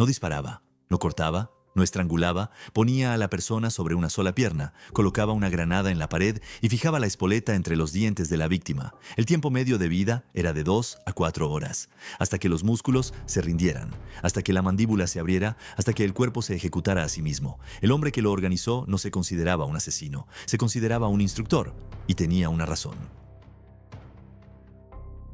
No disparaba, no cortaba, no estrangulaba, ponía a la persona sobre una sola pierna, colocaba una granada en la pared y fijaba la espoleta entre los dientes de la víctima. El tiempo medio de vida era de 2 a 4 horas, hasta que los músculos se rindieran, hasta que la mandíbula se abriera, hasta que el cuerpo se ejecutara a sí mismo. El hombre que lo organizó no se consideraba un asesino, se consideraba un instructor, y tenía una razón.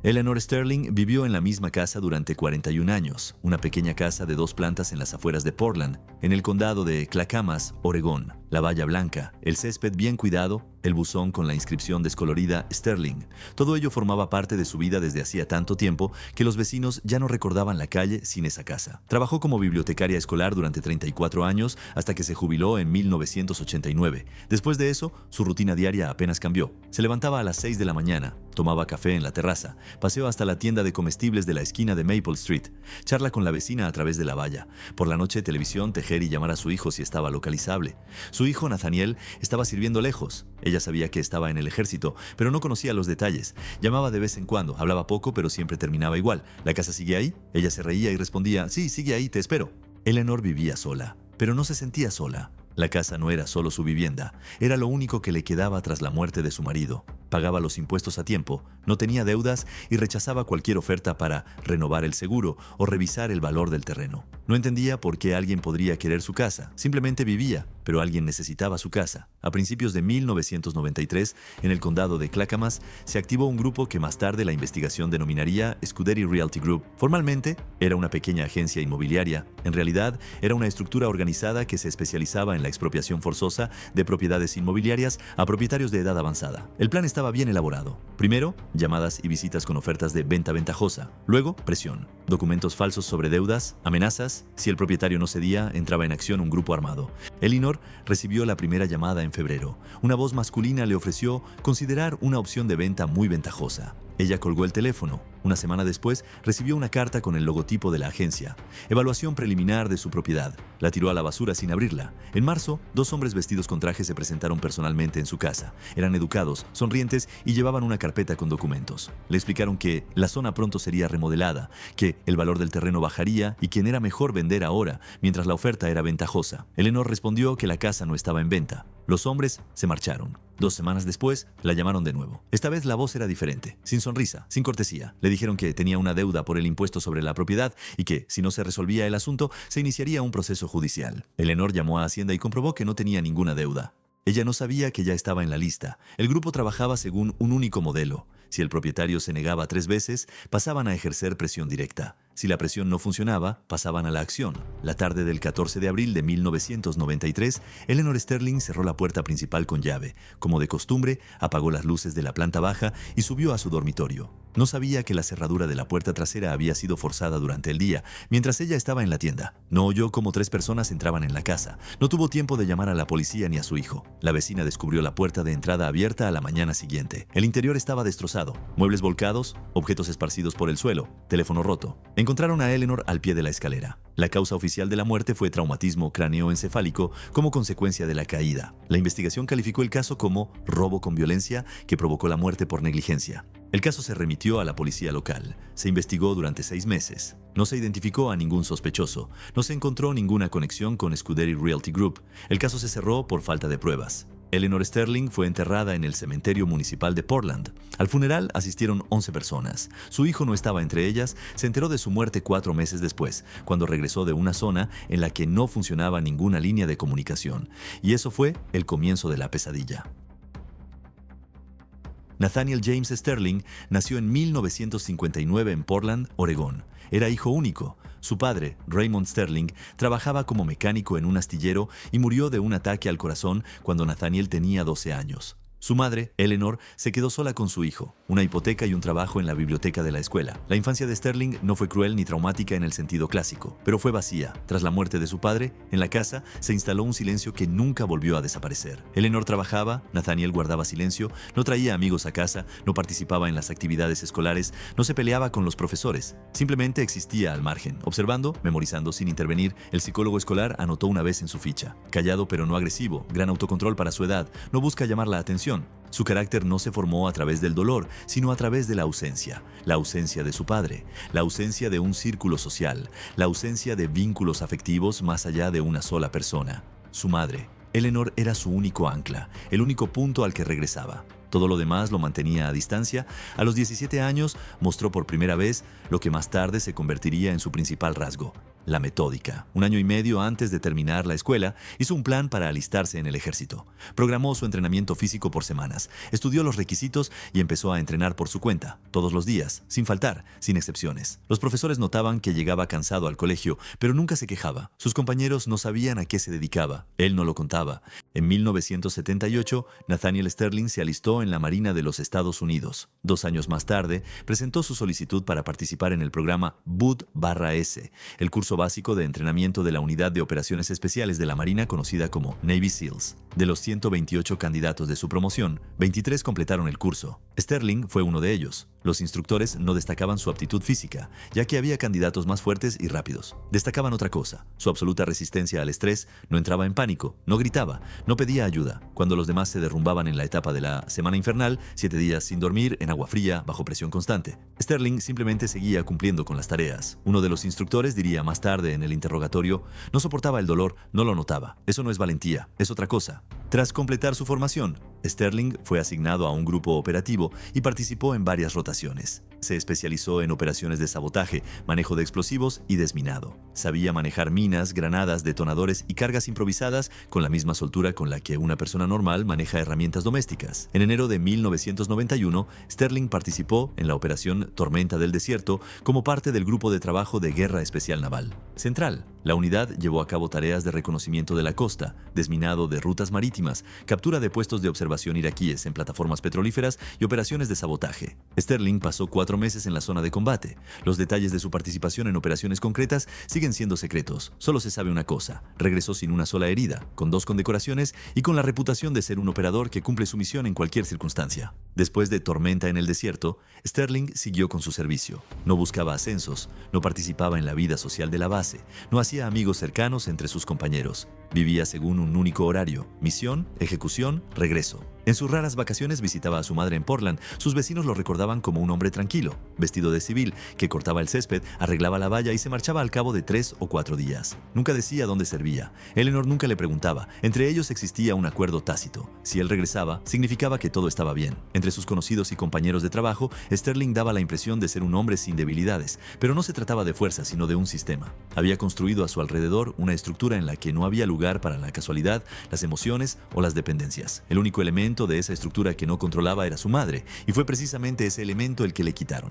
Eleanor Sterling vivió en la misma casa durante 41 años, una pequeña casa de 2 plantas en las afueras de Portland, en el condado de Clackamas, Oregón. La valla blanca, el césped bien cuidado, el buzón con la inscripción descolorida Sterling. Todo ello formaba parte de su vida desde hacía tanto tiempo que los vecinos ya no recordaban la calle sin esa casa. Trabajó como bibliotecaria escolar durante 34 años hasta que se jubiló en 1989. Después de eso, su rutina diaria apenas cambió. Se levantaba a las 6 de la mañana, tomaba café en la terraza, paseó hasta la tienda de comestibles de la esquina de Maple Street, charla con la vecina a través de la valla. Por la noche, televisión, tejer y llamar a su hijo si estaba localizable. Su hijo, Nathaniel, estaba sirviendo lejos. Ella sabía que estaba en el ejército, pero no conocía los detalles. Llamaba de vez en cuando, hablaba poco, pero siempre terminaba igual. ¿La casa sigue ahí? Ella se reía y respondía, sí, sigue ahí, te espero. Eleanor vivía sola, pero no se sentía sola. La casa no era solo su vivienda, era lo único que le quedaba tras la muerte de su marido. Pagaba los impuestos a tiempo, no tenía deudas y rechazaba cualquier oferta para renovar el seguro o revisar el valor del terreno. No entendía por qué alguien podría querer su casa, simplemente vivía, pero alguien necesitaba su casa. A principios de 1993, en el condado de Clackamas, se activó un grupo que más tarde la investigación denominaría Scuderi Realty Group. Formalmente, era una pequeña agencia inmobiliaria. En realidad, era una estructura organizada que se especializaba en la expropiación forzosa de propiedades inmobiliarias a propietarios de edad avanzada. El plan estaba bien elaborado. Primero, llamadas y visitas con ofertas de venta ventajosa. Luego, presión. Documentos falsos sobre deudas, amenazas. Si el propietario no cedía, entraba en acción un grupo armado. Eleanor recibió la primera llamada en febrero. Una voz masculina le ofreció considerar una opción de venta muy ventajosa. Ella colgó el teléfono. Una semana después, recibió una carta con el logotipo de la agencia. Evaluación preliminar de su propiedad. La tiró a la basura sin abrirla. En marzo, 2 hombres vestidos con traje se presentaron personalmente en su casa. Eran educados, sonrientes y llevaban una carpeta con documentos. Le explicaron que la zona pronto sería remodelada, que el valor del terreno bajaría y que era mejor vender ahora, mientras la oferta era ventajosa. Eleanor respondió que la casa no estaba en venta. Los hombres se marcharon. 2 semanas después, la llamaron de nuevo. Esta vez la voz era diferente, sin sonrisa, sin cortesía. Le dijeron que tenía una deuda por el impuesto sobre la propiedad y que, si no se resolvía el asunto, se iniciaría un proceso judicial. Eleanor llamó a Hacienda y comprobó que no tenía ninguna deuda. Ella no sabía que ya estaba en la lista. El grupo trabajaba según un único modelo. Si el propietario se negaba 3 veces, pasaban a ejercer presión directa. Si la presión no funcionaba, pasaban a la acción. La tarde del 14 de abril de 1993, Eleanor Sterling cerró la puerta principal con llave. Como de costumbre, apagó las luces de la planta baja y subió a su dormitorio. No sabía que la cerradura de la puerta trasera había sido forzada durante el día, mientras ella estaba en la tienda. No oyó cómo 3 personas entraban en la casa. No tuvo tiempo de llamar a la policía ni a su hijo. La vecina descubrió la puerta de entrada abierta a la mañana siguiente. El interior estaba destrozado. Muebles volcados, objetos esparcidos por el suelo, teléfono roto. Encontraron a Eleanor al pie de la escalera. La causa oficial de la muerte fue traumatismo cráneoencefálico como consecuencia de la caída. La investigación calificó el caso como robo con violencia que provocó la muerte por negligencia. El caso se remitió a la policía local. Se investigó durante 6 meses. No se identificó a ningún sospechoso. No se encontró ninguna conexión con Scuderi Realty Group. El caso se cerró por falta de pruebas. Eleanor Sterling fue enterrada en el cementerio municipal de Portland. Al funeral asistieron 11 personas. Su hijo no estaba entre ellas. Se enteró de su muerte 4 meses después, cuando regresó de una zona en la que no funcionaba ninguna línea de comunicación. Y eso fue el comienzo de la pesadilla. Nathaniel James Sterling nació en 1959 en Portland, Oregón. Era hijo único. Su padre, Raymond Sterling, trabajaba como mecánico en un astillero y murió de un ataque al corazón cuando Nathaniel tenía 12 años. Su madre, Eleanor, se quedó sola con su hijo, una hipoteca y un trabajo en la biblioteca de la escuela. La infancia de Sterling no fue cruel ni traumática en el sentido clásico, pero fue vacía. Tras la muerte de su padre, en la casa se instaló un silencio que nunca volvió a desaparecer. Eleanor trabajaba, Nathaniel guardaba silencio, no traía amigos a casa, no participaba en las actividades escolares, no se peleaba con los profesores. Simplemente existía al margen, observando, memorizando sin intervenir. El psicólogo escolar anotó una vez en su ficha: callado pero no agresivo, gran autocontrol para su edad, no busca llamar la atención. depresión. Su carácter no se formó a través del dolor, sino a través de la ausencia de su padre, la ausencia de un círculo social, la ausencia de vínculos afectivos más allá de una sola persona, su madre. Eleanor era su único ancla, el único punto al que regresaba. Todo lo demás lo mantenía a distancia. A los 17 años mostró por primera vez lo que más tarde se convertiría en su principal rasgo: la metódica. 1 año y medio antes de terminar la escuela, hizo un plan para alistarse en el ejército. Programó su entrenamiento físico por semanas, estudió los requisitos y empezó a entrenar por su cuenta, todos los días, sin faltar, sin excepciones. Los profesores notaban que llegaba cansado al colegio, pero nunca se quejaba. Sus compañeros no sabían a qué se dedicaba. Él no lo contaba. En 1978, Nathaniel Sterling se alistó en la Marina de los Estados Unidos. 2 años más tarde, presentó su solicitud para participar en el programa BUD/S, el curso básico de entrenamiento de la Unidad de Operaciones Especiales de la Marina, conocida como Navy SEALs. De los 128 candidatos de su promoción, 23 completaron el curso. Sterling fue uno de ellos. Los instructores no destacaban su aptitud física, ya que había candidatos más fuertes y rápidos. Destacaban otra cosa: su absoluta resistencia al estrés. No entraba en pánico, no gritaba, no pedía ayuda. Cuando los demás se derrumbaban en la etapa de la semana infernal, 7 días sin dormir, en agua fría, bajo presión constante, Sterling simplemente seguía cumpliendo con las tareas. Uno de los instructores diría más tarde en el interrogatorio: no soportaba el dolor, no lo notaba. Eso no es valentía, es otra cosa. Tras completar su formación, Sterling fue asignado a un grupo operativo y participó en varias rotaciones. Se especializó en operaciones de sabotaje, manejo de explosivos y desminado. Sabía manejar minas, granadas, detonadores y cargas improvisadas con la misma soltura con la que una persona normal maneja herramientas domésticas. En enero de 1991, Sterling participó en la operación Tormenta del Desierto como parte del Grupo de Trabajo de Guerra Especial Naval Central. La unidad llevó a cabo tareas de reconocimiento de la costa, desminado de rutas marítimas, captura de puestos de observación iraquíes en plataformas petrolíferas y operaciones de sabotaje. Sterling pasó 4 meses en la zona de combate. Los detalles de su participación en operaciones concretas siguen siendo secretos. Solo se sabe una cosa: regresó sin una sola herida, con 2 condecoraciones y con la reputación de ser un operador que cumple su misión en cualquier circunstancia. Después de Tormenta en el Desierto, Sterling siguió con su servicio. No buscaba ascensos, no participaba en la vida social de la base, no hacía amigos cercanos entre sus compañeros. Vivía según un único horario: misión, ejecución, regreso. En sus raras vacaciones visitaba a su madre en Portland. Sus vecinos lo recordaban como un hombre tranquilo, vestido de civil, que cortaba el césped, arreglaba la valla y se marchaba al cabo de 3 o 4 días. Nunca decía dónde servía. Eleanor nunca le preguntaba. Entre ellos existía un acuerdo tácito: si él regresaba, significaba que todo estaba bien. Entre sus conocidos y compañeros de trabajo, Sterling daba la impresión de ser un hombre sin debilidades, pero no se trataba de fuerza, sino de un sistema. Había construido a su alrededor una estructura en la que no había lugar para la casualidad, las emociones o las dependencias. El único elemento de esa estructura que no controlaba era su madre, y fue precisamente ese elemento el que le quitaron.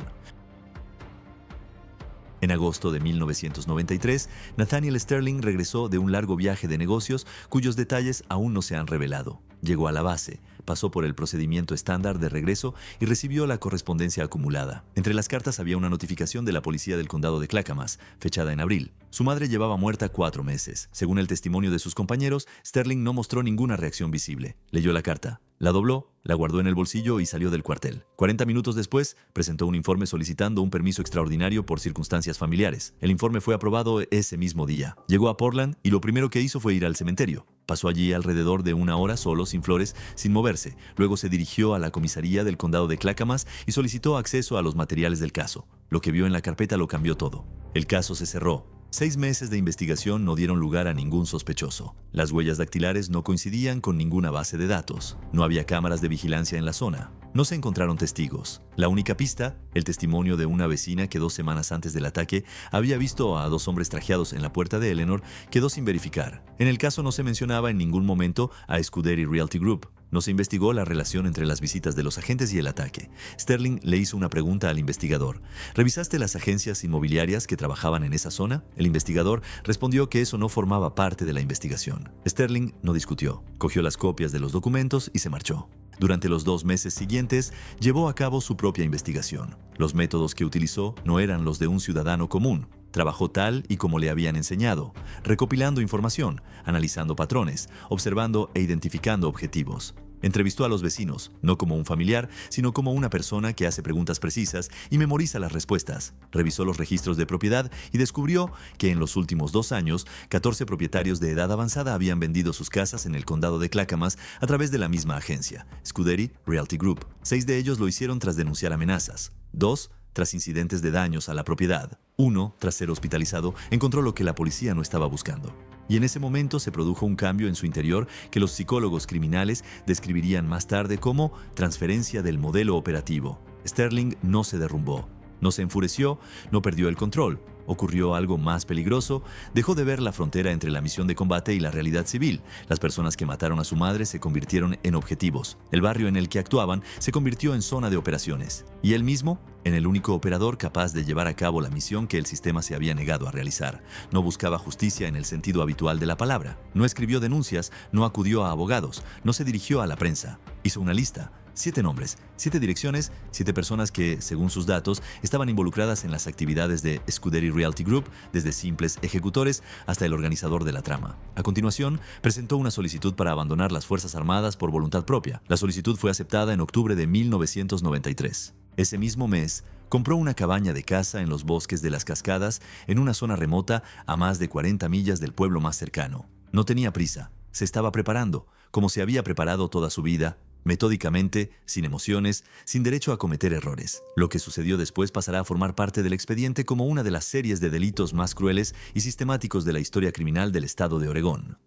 En agosto de 1993, Nathaniel Sterling regresó de un largo viaje de negocios cuyos detalles aún no se han revelado. Llegó a la base, pasó por el procedimiento estándar de regreso y recibió la correspondencia acumulada. Entre las cartas había una notificación de la policía del condado de Clackamas, fechada en abril. Su madre llevaba muerta 4 meses. Según el testimonio de sus compañeros, Sterling no mostró ninguna reacción visible. Leyó la carta, la dobló, la guardó en el bolsillo y salió del cuartel. 40 minutos después, presentó un informe solicitando un permiso extraordinario por circunstancias familiares. El informe fue aprobado ese mismo día. Llegó a Portland y lo primero que hizo fue ir al cementerio. Pasó allí alrededor de 1 hora solo, sin flores, sin moverse. Luego se dirigió a la comisaría del condado de Clackamas y solicitó acceso a los materiales del caso. Lo que vio en la carpeta lo cambió todo. El caso se cerró. 6 meses de investigación no dieron lugar a ningún sospechoso. Las huellas dactilares no coincidían con ninguna base de datos. No había cámaras de vigilancia en la zona. No se encontraron testigos. La única pista, el testimonio de una vecina que 2 semanas antes del ataque había visto a 2 hombres trajeados en la puerta de Eleanor, quedó sin verificar. En el caso no se mencionaba en ningún momento a Scuderi Realty Group. No se investigó la relación entre las visitas de los agentes y el ataque. Sterling le hizo una pregunta al investigador: ¿revisaste las agencias inmobiliarias que trabajaban en esa zona? El investigador respondió que eso no formaba parte de la investigación. Sterling no discutió. Cogió las copias de los documentos y se marchó. Durante los 2 meses siguientes, llevó a cabo su propia investigación. Los métodos que utilizó no eran los de un ciudadano común. Trabajó tal y como le habían enseñado, recopilando información, analizando patrones, observando e identificando objetivos. Entrevistó a los vecinos, no como un familiar, sino como una persona que hace preguntas precisas y memoriza las respuestas. Revisó los registros de propiedad y descubrió que en los últimos 2 años, 14 propietarios de edad avanzada habían vendido sus casas en el condado de Clackamas a través de la misma agencia, Scuderi Realty Group. 6 de ellos lo hicieron tras denunciar amenazas. 2 tras incidentes de daños a la propiedad. 1, tras ser hospitalizado, encontró lo que la policía no estaba buscando. Y en ese momento se produjo un cambio en su interior que los psicólogos criminales describirían más tarde como transferencia del modelo operativo. Sterling no se derrumbó, no se enfureció, no perdió el control. Ocurrió algo más peligroso, dejó de ver la frontera entre la misión de combate y la realidad civil. Las personas que mataron a su madre se convirtieron en objetivos. El barrio en el que actuaban se convirtió en zona de operaciones. Y él mismo, en el único operador capaz de llevar a cabo la misión que el sistema se había negado a realizar. No buscaba justicia en el sentido habitual de la palabra. No escribió denuncias, no acudió a abogados, no se dirigió a la prensa. Hizo una lista. 7 nombres, 7 direcciones, 7 personas que, según sus datos, estaban involucradas en las actividades de Scuderi Realty Group, desde simples ejecutores hasta el organizador de la trama. A continuación, presentó una solicitud para abandonar las Fuerzas Armadas por voluntad propia. La solicitud fue aceptada en octubre de 1993. Ese mismo mes, compró una cabaña de caza en los bosques de las Cascadas, en una zona remota a más de 40 millas del pueblo más cercano. No tenía prisa, se estaba preparando, como se había preparado toda su vida, metódicamente, sin emociones, sin derecho a cometer errores. Lo que sucedió después pasará a formar parte del expediente como una de las series de delitos más crueles y sistemáticos de la historia criminal del estado de Oregón.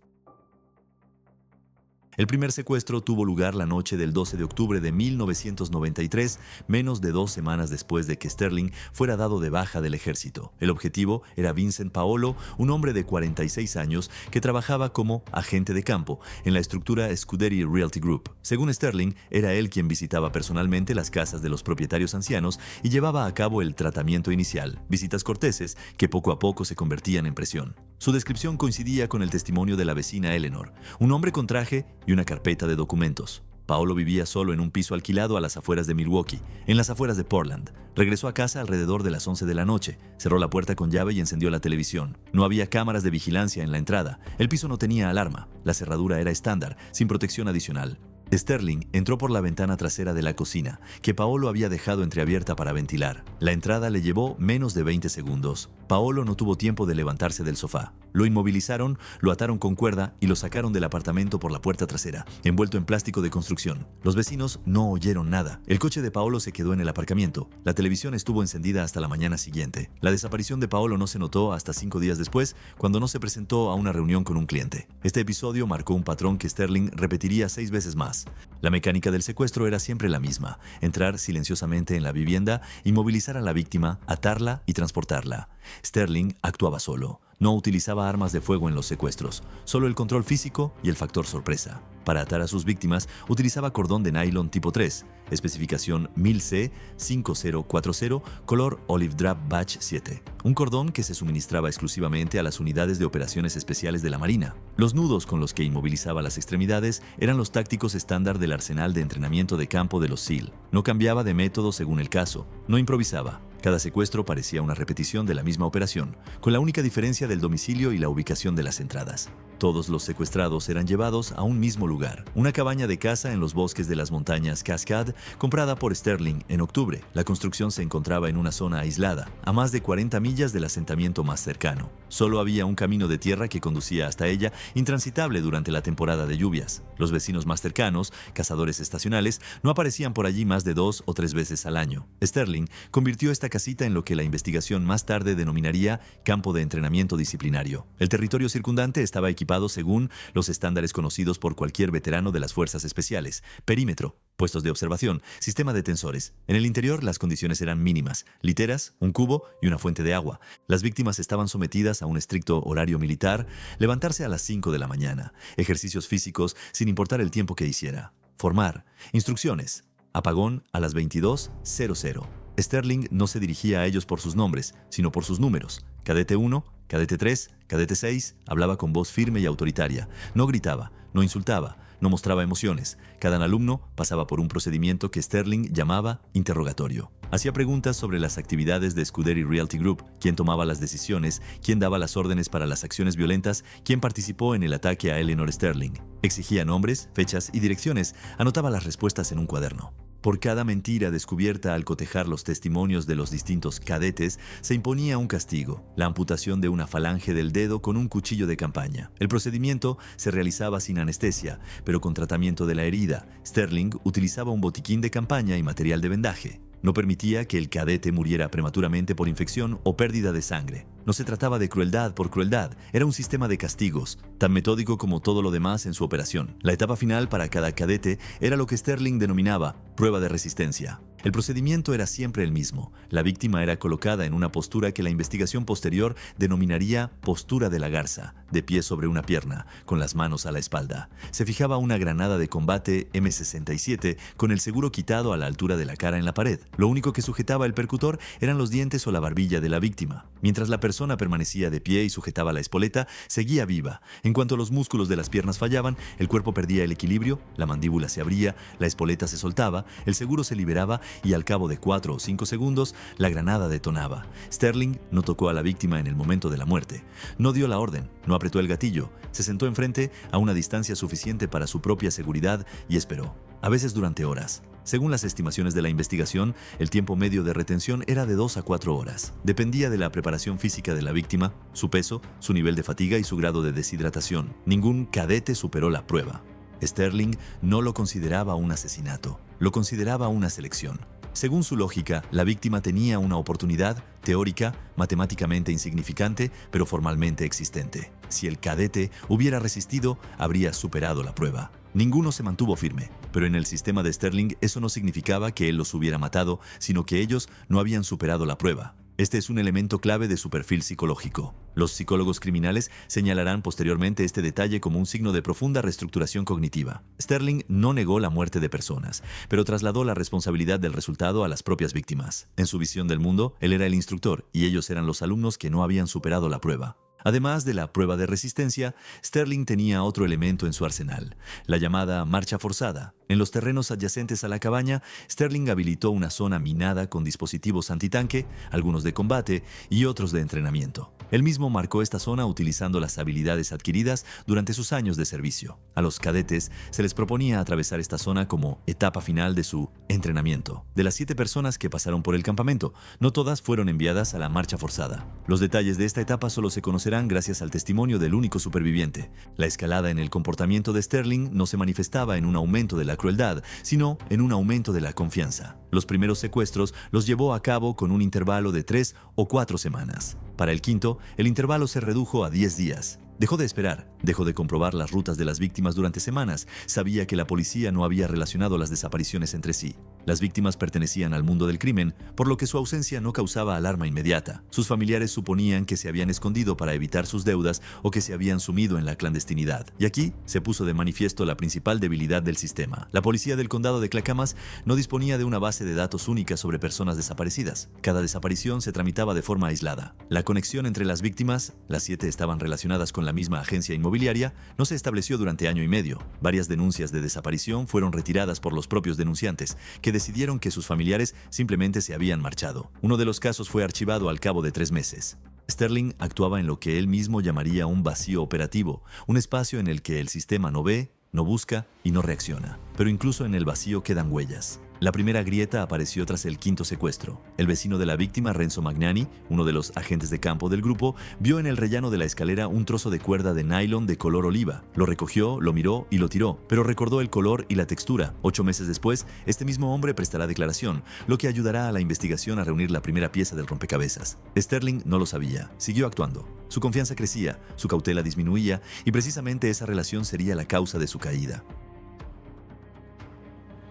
El primer secuestro tuvo lugar la noche del 12 de octubre de 1993, menos de 2 semanas después de que Sterling fuera dado de baja del ejército. El objetivo era Vincent Paolo, un hombre de 46 años que trabajaba como agente de campo en la estructura Scuderi Realty Group. Según Sterling, era él quien visitaba personalmente las casas de los propietarios ancianos y llevaba a cabo el tratamiento inicial, visitas corteses que poco a poco se convertían en presión. Su descripción coincidía con el testimonio de la vecina Eleanor, un hombre con traje y una carpeta de documentos. Paolo vivía solo en un piso alquilado a las afueras de Milwaukee, en las afueras de Portland. Regresó a casa alrededor de las 11 de la noche, cerró la puerta con llave y encendió la televisión. No había cámaras de vigilancia en la entrada, el piso no tenía alarma, la cerradura era estándar, sin protección adicional. Sterling entró por la ventana trasera de la cocina, que Paolo había dejado entreabierta para ventilar. La entrada le llevó menos de 20 segundos. Paolo no tuvo tiempo de levantarse del sofá. Lo inmovilizaron, lo ataron con cuerda y lo sacaron del apartamento por la puerta trasera, envuelto en plástico de construcción. Los vecinos no oyeron nada. El coche de Paolo se quedó en el aparcamiento. La televisión estuvo encendida hasta la mañana siguiente. La desaparición de Paolo no se notó hasta 5 días después, cuando no se presentó a una reunión con un cliente. Este episodio marcó un patrón que Sterling repetiría 6 veces más. La mecánica del secuestro era siempre la misma: entrar silenciosamente en la vivienda, inmovilizar a la víctima, atarla y transportarla. Sterling actuaba solo. No utilizaba armas de fuego en los secuestros, solo el control físico y el factor sorpresa. Para atar a sus víctimas, utilizaba cordón de nylon tipo 3, especificación 1000C5040, color Olive Drab Batch 7. Un cordón que se suministraba exclusivamente a las unidades de operaciones especiales de la Marina. Los nudos con los que inmovilizaba las extremidades eran los tácticos estándar del arsenal de entrenamiento de campo de los SEAL. No cambiaba de método según el caso, no improvisaba. Cada secuestro parecía una repetición de la misma operación, con la única diferencia del domicilio y la ubicación de las entradas. Todos los secuestrados eran llevados a un mismo lugar, una cabaña de caza en los bosques de las montañas Cascade, comprada por Sterling en octubre. La construcción se encontraba en una zona aislada, a más de 40 millas del asentamiento más cercano. Solo había un camino de tierra que conducía hasta ella, intransitable durante la temporada de lluvias. Los vecinos más cercanos, cazadores estacionales, no aparecían por allí más de 2 o 3 veces al año. Sterling convirtió esta casita en lo que la investigación más tarde denominaría campo de entrenamiento disciplinario. El territorio circundante estaba equipado según los estándares conocidos por cualquier veterano de las fuerzas especiales: perímetro, puestos de observación, sistema de tensores. En el interior las condiciones eran mínimas: literas, un cubo y una fuente de agua. Las víctimas estaban sometidas a un estricto horario militar: levantarse a las 5 de la mañana, ejercicios físicos sin importar el tiempo que hiciera, formar, instrucciones, apagón a las 22:00. Sterling no se dirigía a ellos por sus nombres, sino por sus números. Cadete 1, Cadete 3, Cadete 6, hablaba con voz firme y autoritaria. No gritaba, no insultaba, no mostraba emociones. Cada alumno pasaba por un procedimiento que Sterling llamaba interrogatorio. Hacía preguntas sobre las actividades de Scuderi Realty Group, quién tomaba las decisiones, quién daba las órdenes para las acciones violentas, quién participó en el ataque a Eleanor Sterling. Exigía nombres, fechas y direcciones, anotaba las respuestas en un cuaderno. Por cada mentira descubierta al cotejar los testimonios de los distintos cadetes, se imponía un castigo, la amputación de una falange del dedo con un cuchillo de campaña. El procedimiento se realizaba sin anestesia, pero con tratamiento de la herida. Sterling utilizaba un botiquín de campaña y material de vendaje. No permitía que el cadete muriera prematuramente por infección o pérdida de sangre. No se trataba de crueldad por crueldad, era un sistema de castigos, tan metódico como todo lo demás en su operación. La etapa final para cada cadete era lo que Sterling denominaba prueba de resistencia. El procedimiento era siempre el mismo. La víctima era colocada en una postura que la investigación posterior denominaría postura de la garza, de pie sobre una pierna, con las manos a la espalda. Se fijaba una granada de combate M67 con el seguro quitado a la altura de la cara en la pared. Lo único que sujetaba el percutor eran los dientes o la barbilla de la víctima. Mientras la persona permanecía de pie y sujetaba la espoleta, seguía viva. En cuanto los músculos de las piernas fallaban, el cuerpo perdía el equilibrio, la mandíbula se abría, la espoleta se soltaba, el seguro se liberaba y al cabo de 4 o 5 segundos, la granada detonaba. Sterling no tocó a la víctima en el momento de la muerte. No dio la orden, no apretó el gatillo, se sentó enfrente a una distancia suficiente para su propia seguridad y esperó, a veces durante horas. Según las estimaciones de la investigación, el tiempo medio de retención era de 2 a 4 horas. Dependía de la preparación física de la víctima, su peso, su nivel de fatiga y su grado de deshidratación. Ningún cadete superó la prueba. Sterling no lo consideraba un asesinato, lo consideraba una selección. Según su lógica, la víctima tenía una oportunidad teórica, matemáticamente insignificante, pero formalmente existente. Si el cadete hubiera resistido, habría superado la prueba. Ninguno se mantuvo firme, pero en el sistema de Sterling eso no significaba que él los hubiera matado, sino que ellos no habían superado la prueba. Este es un elemento clave de su perfil psicológico. Los psicólogos criminales señalarán posteriormente este detalle como un signo de profunda reestructuración cognitiva. Sterling no negó la muerte de personas, pero trasladó la responsabilidad del resultado a las propias víctimas. En su visión del mundo, él era el instructor y ellos eran los alumnos que no habían superado la prueba. Además de la prueba de resistencia, Sterling tenía otro elemento en su arsenal, la llamada marcha forzada. En los terrenos adyacentes a la cabaña, Sterling habilitó una zona minada con dispositivos antitanque, algunos de combate y otros de entrenamiento. Él mismo marcó esta zona utilizando las habilidades adquiridas durante sus años de servicio. A los cadetes se les proponía atravesar esta zona como etapa final de su entrenamiento. De las 7 personas que pasaron por el campamento, no todas fueron enviadas a la marcha forzada. Los detalles de esta etapa solo se conocerán gracias al testimonio del único superviviente. La escalada en el comportamiento de Sterling no se manifestaba en un aumento de la crueldad, sino en un aumento de la confianza. Los primeros secuestros los llevó a cabo con un intervalo de 3 o 4 semanas. Para el quinto, el intervalo se redujo a 10 días. Dejó de esperar, dejó de comprobar las rutas de las víctimas durante semanas, sabía que la policía no había relacionado las desapariciones entre sí. Las víctimas pertenecían al mundo del crimen, por lo que su ausencia no causaba alarma inmediata. Sus familiares suponían que se habían escondido para evitar sus deudas o que se habían sumido en la clandestinidad. Y aquí se puso de manifiesto la principal debilidad del sistema. La policía del condado de Clackamas no disponía de una base de datos única sobre personas desaparecidas. Cada desaparición se tramitaba de forma aislada. La conexión entre las víctimas, las 7 estaban relacionadas con la misma agencia inmobiliaria, no se estableció durante año y medio. Varias denuncias de desaparición fueron retiradas por los propios denunciantes, que decidieron que sus familiares simplemente se habían marchado. Uno de los casos fue archivado al cabo de 3 meses. Sterling actuaba en lo que él mismo llamaría un vacío operativo, un espacio en el que el sistema no ve, no busca y no reacciona. Pero incluso en el vacío quedan huellas. La primera grieta apareció tras el quinto secuestro. El vecino de la víctima, Renzo Magnani, uno de los agentes de campo del grupo, vio en el rellano de la escalera un trozo de cuerda de nylon de color oliva. Lo recogió, lo miró y lo tiró, pero recordó el color y la textura. 8 meses después, este mismo hombre prestará declaración, lo que ayudará a la investigación a reunir la primera pieza del rompecabezas. Sterling no lo sabía, siguió actuando. Su confianza crecía, su cautela disminuía y precisamente esa relación sería la causa de su caída.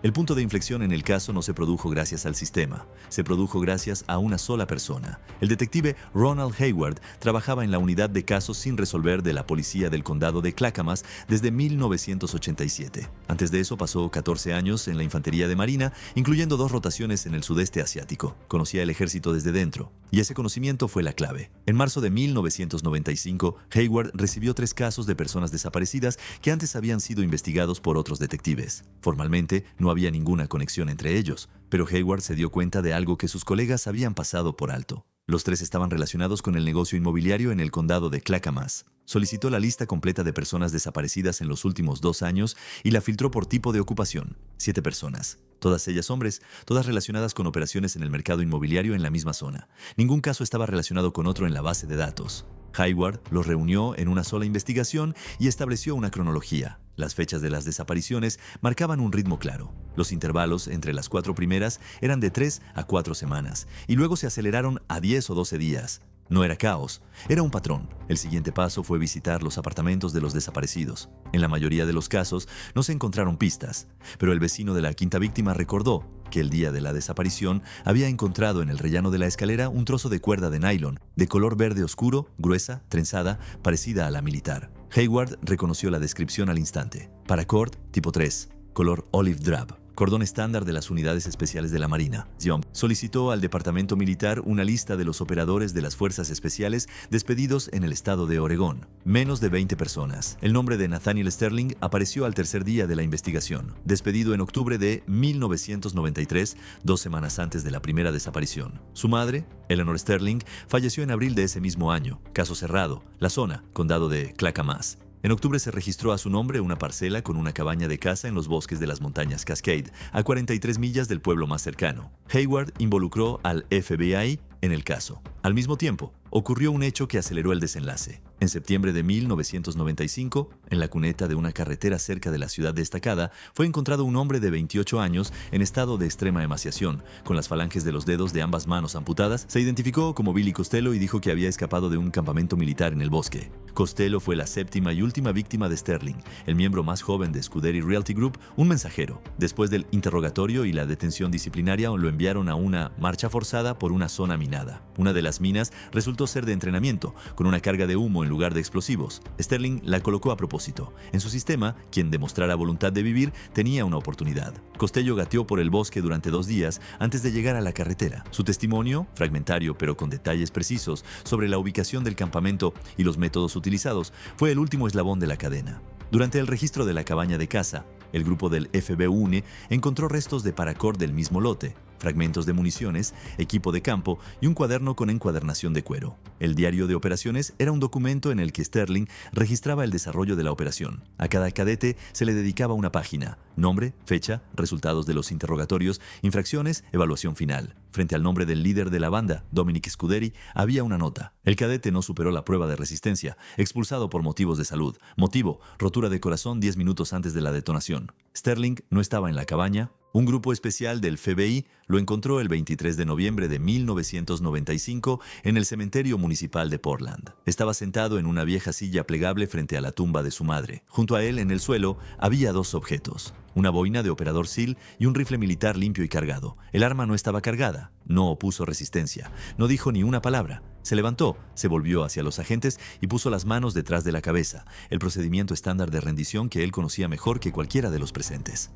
El punto de inflexión en el caso no se produjo gracias al sistema, se produjo gracias a una sola persona. El detective Ronald Hayward trabajaba en la unidad de casos sin resolver de la policía del condado de Clackamas desde 1987. Antes de eso pasó 14 años en la infantería de marina, incluyendo 2 rotaciones en el sudeste asiático. Conocía el ejército desde dentro, y ese conocimiento fue la clave. En marzo de 1995, Hayward recibió 3 casos de personas desaparecidas que antes habían sido investigados por otros detectives. Formalmente, no había ninguna conexión entre ellos, pero Hayward se dio cuenta de algo que sus colegas habían pasado por alto. Los 3 estaban relacionados con el negocio inmobiliario en el condado de Clackamas. Solicitó la lista completa de personas desaparecidas en los últimos 2 años y la filtró por tipo de ocupación. 7 personas. Todas ellas hombres, todas relacionadas con operaciones en el mercado inmobiliario en la misma zona. Ningún caso estaba relacionado con otro en la base de datos. Hayward los reunió en una sola investigación y estableció una cronología. Las fechas de las desapariciones marcaban un ritmo claro. Los intervalos entre las 4 primeras eran de 3 a 4 semanas y luego se aceleraron a 10 o 12 días. No era caos, era un patrón. El siguiente paso fue visitar los apartamentos de los desaparecidos. En la mayoría de los casos no se encontraron pistas, pero el vecino de la quinta víctima recordó que el día de la desaparición había encontrado en el rellano de la escalera un trozo de cuerda de nylon, de color verde oscuro, gruesa, trenzada, parecida a la militar. Hayward reconoció la descripción al instante. Paracord tipo 3, color olive drab. Cordón estándar de las unidades especiales de la Marina. Young solicitó al Departamento Militar una lista de los operadores de las Fuerzas Especiales despedidos en el estado de Oregón. Menos de 20 personas. El nombre de Nathaniel Sterling apareció al tercer día de la investigación, despedido en octubre de 1993, 2 semanas antes de la primera desaparición. Su madre, Eleanor Sterling, falleció en abril de ese mismo año. Caso cerrado. La zona, condado de Clackamas. En octubre se registró a su nombre una parcela con una cabaña de caza en los bosques de las montañas Cascade, a 43 millas del pueblo más cercano. Hayward involucró al FBI en el caso. Al mismo tiempo, ocurrió un hecho que aceleró el desenlace. En septiembre de 1995, en la cuneta de una carretera cerca de la ciudad destacada, fue encontrado un hombre de 28 años en estado de extrema emaciación, con las falanges de los dedos de ambas manos amputadas. Se identificó como Billy Costello y dijo que había escapado de un campamento militar en el bosque. Costello fue la 7ª y última víctima de Sterling, el miembro más joven de Scudery Realty Group, un mensajero. Después del interrogatorio y la detención disciplinaria, lo enviaron a una marcha forzada por una zona minada. Una de las minas resultó ser de entrenamiento, con una carga de humo en lugar de explosivos. Sterling la colocó a propósito. En su sistema, quien demostrara voluntad de vivir tenía una oportunidad. Costello gateó por el bosque durante 2 días antes de llegar a la carretera. Su testimonio, fragmentario pero con detalles precisos sobre la ubicación del campamento y los métodos utilizados, fue el último eslabón de la cadena. Durante el registro de la cabaña de caza, el grupo del FBUNE encontró restos de paracord del mismo lote, fragmentos de municiones, equipo de campo y un cuaderno con encuadernación de cuero. El diario de operaciones era un documento en el que Sterling registraba el desarrollo de la operación. A cada cadete se le dedicaba una página: nombre, fecha, resultados de los interrogatorios, infracciones, evaluación final. Frente al nombre del líder de la banda, Dominic Scudery, había una nota. El cadete no superó la prueba de resistencia, expulsado por motivos de salud. Motivo: rotura de corazón 10 minutos antes de la detonación. Sterling no estaba en la cabaña. Un grupo especial del FBI lo encontró el 23 de noviembre de 1995 en el cementerio municipal de Portland. Estaba sentado en una vieja silla plegable frente a la tumba de su madre. Junto a él, en el suelo, había 2 objetos: una boina de operador SEAL y un rifle militar limpio y cargado. El arma no estaba cargada, no opuso resistencia, no dijo ni una palabra. Se levantó, se volvió hacia los agentes y puso las manos detrás de la cabeza, el procedimiento estándar de rendición que él conocía mejor que cualquiera de los presentes.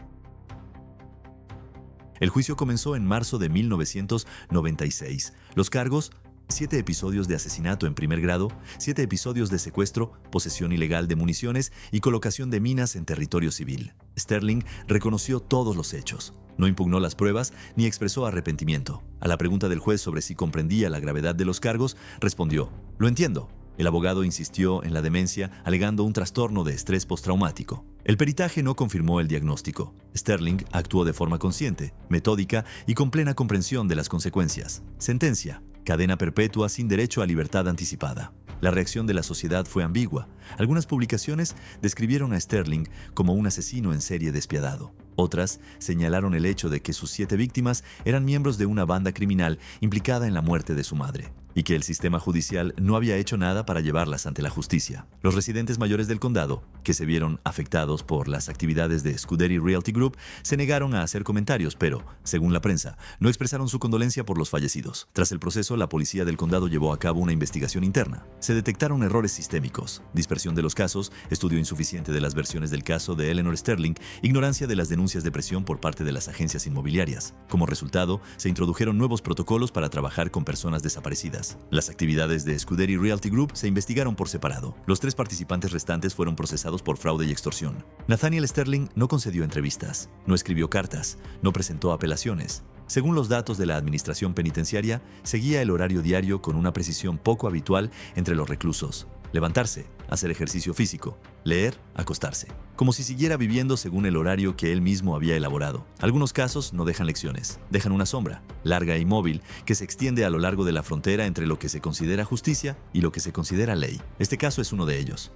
El juicio comenzó en marzo de 1996. Los cargos: 7 episodios de asesinato en primer grado, 7 episodios de secuestro, posesión ilegal de municiones y colocación de minas en territorio civil. Sterling reconoció todos los hechos. No impugnó las pruebas ni expresó arrepentimiento. A la pregunta del juez sobre si comprendía la gravedad de los cargos, respondió: "Lo entiendo". El abogado insistió en la demencia, alegando un trastorno de estrés postraumático. El peritaje no confirmó el diagnóstico. Sterling actuó de forma consciente, metódica y con plena comprensión de las consecuencias. Sentencia: cadena perpetua sin derecho a libertad anticipada. La reacción de la sociedad fue ambigua. Algunas publicaciones describieron a Sterling como un asesino en serie despiadado. Otras señalaron el hecho de que sus 7 víctimas eran miembros de una banda criminal implicada en la muerte de su madre. y que el sistema judicial no había hecho nada para llevarlas ante la justicia. Los residentes mayores del condado, que se vieron afectados por las actividades de Scuderi Realty Group, se negaron a hacer comentarios, pero, según la prensa, no expresaron su condolencia por los fallecidos. Tras el proceso, la policía del condado llevó a cabo una investigación interna. Se detectaron errores sistémicos, dispersión de los casos, estudio insuficiente de las versiones del caso de Eleanor Sterling, ignorancia de las denuncias de presión por parte de las agencias inmobiliarias. Como resultado, se introdujeron nuevos protocolos para trabajar con personas desaparecidas. Las actividades de Scuderi Realty Group se investigaron por separado. Los 3 participantes restantes fueron procesados por fraude y extorsión. Nathaniel Sterling no concedió entrevistas, no escribió cartas, no presentó apelaciones. Según los datos de la administración penitenciaria, seguía el horario diario con una precisión poco habitual entre los reclusos. Levantarse, hacer ejercicio físico, leer, acostarse. Como si siguiera viviendo según el horario que él mismo había elaborado. Algunos casos no dejan lecciones, dejan una sombra, larga y móvil, que se extiende a lo largo de la frontera entre lo que se considera justicia y lo que se considera ley. Este caso es uno de ellos.